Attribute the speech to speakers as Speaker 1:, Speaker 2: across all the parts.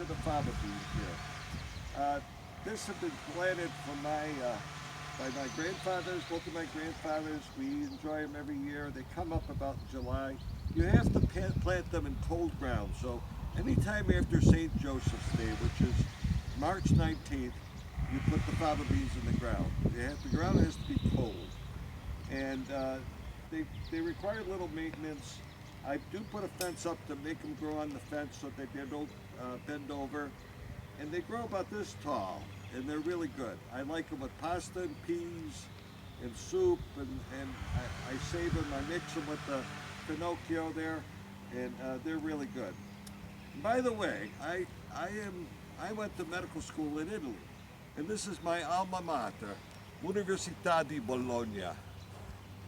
Speaker 1: to the fava beans here. This has been planted from by my grandfathers, both of my grandfathers. We enjoy them every year. They come up about in July. You have to plant them in cold ground. So anytime after St. Joseph's Day, which is March 19th, you put the fava beans in the ground. The ground has to be cold. And they require little maintenance. I do put a fence up to make them grow on the fence so that they don't bend over. And they grow about this tall, and they're really good. I like them with pasta and peas and soup, and I save them. I mix them with the Pinocchio there, and they're really good. And by the way, I went to medical school in Italy, and this is my alma mater, Università di Bologna.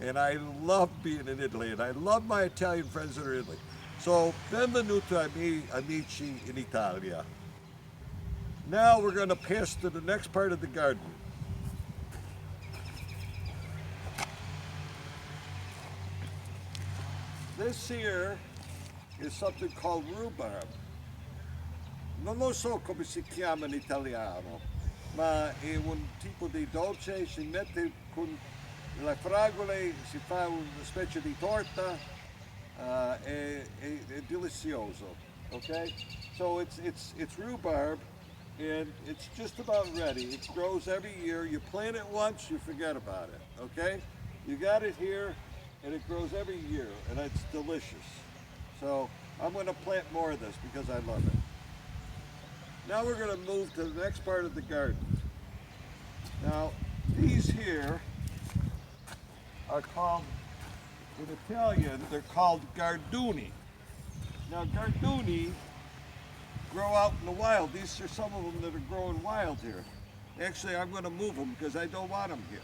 Speaker 1: And I love being in Italy, and I love my Italian friends that are in Italy. So, benvenuto amici in Italia. Now we're going to pass to the next part of the garden. This here is something called rhubarb. Non lo so come si chiama in italiano, ma è un tipo di dolce, si mette con le fragole, si fa una specie di torta, è delizioso, okay? So it's rhubarb, and it's just about ready. It grows every year. You plant it once, you forget about it, okay? You got it here, and it grows every year, and it's delicious. So I'm going to plant more of this because I love it. Now we're going to move to the next part of the garden. Now, these here are called, in Italian, they're called garduni. Now, garduni grow out in the wild. These are some of them that are growing wild here. Actually, I'm going to move them because I don't want them here.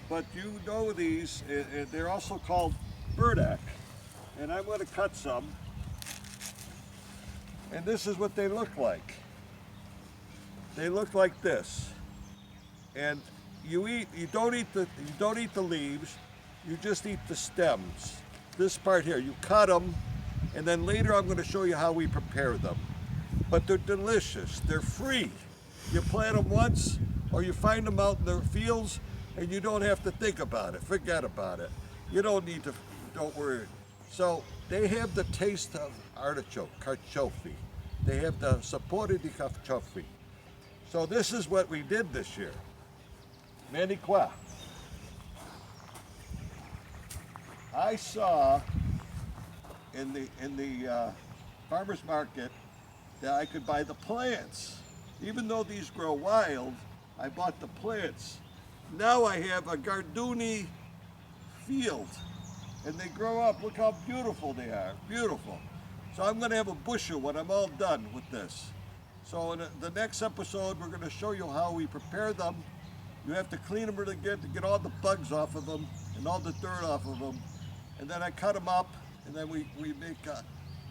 Speaker 1: But you know these, they're also called burdock. And I'm going to cut some. And this is what they look like. They look like this. And you don't eat the leaves, you just eat the stems. This part here, you cut them, and then later I'm going to show you how we prepare them. But they're delicious, they're free. You plant them once, or you find them out in the fields, and you don't have to think about it, forget about it. You don't worry. So they have the taste of artichoke, carciofi. They have the sapore di carciofi. So this is what we did this year. Vieni qua. I saw in the farmer's market that I could buy the plants. Even though these grow wild, I bought the plants. Now I have a garduni field, and they grow up. Look how beautiful they are, beautiful. So I'm going to have a bushel when I'm all done with this. So in the next episode, we're going to show you how we prepare them. You have to clean them really good to get all the bugs off of them and all the dirt off of them. And then I cut them up, and then we make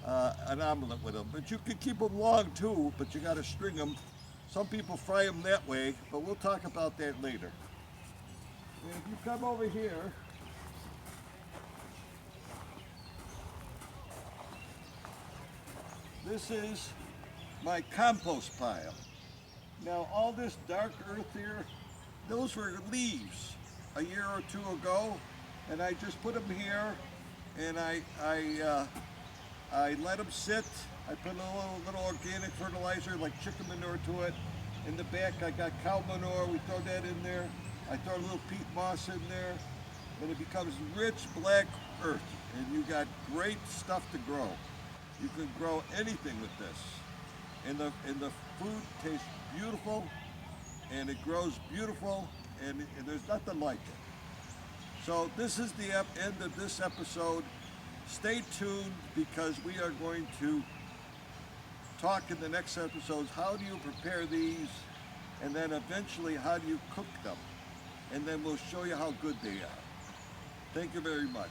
Speaker 1: an omelet with them. But you can keep them long too, but you got to string them. Some people fry them that way, but we'll talk about that later. And if you come over here, this is my compost pile. Now all this dark earth here, those were leaves a year or two ago, and I just put them here, and I let them sit. I put a little organic fertilizer like chicken manure to it. In the back I got cow manure, we throw that in there. I throw a little peat moss in there, and it becomes rich black earth, and you got great stuff to grow. You can grow anything with this. And the food tastes beautiful, and it grows beautiful, and there's nothing like it. So this is the end of this episode. Stay tuned, because we are going to talk in the next episodes, how do you prepare these, and then eventually how do you cook them, and then we'll show you how good they are. Thank you very much.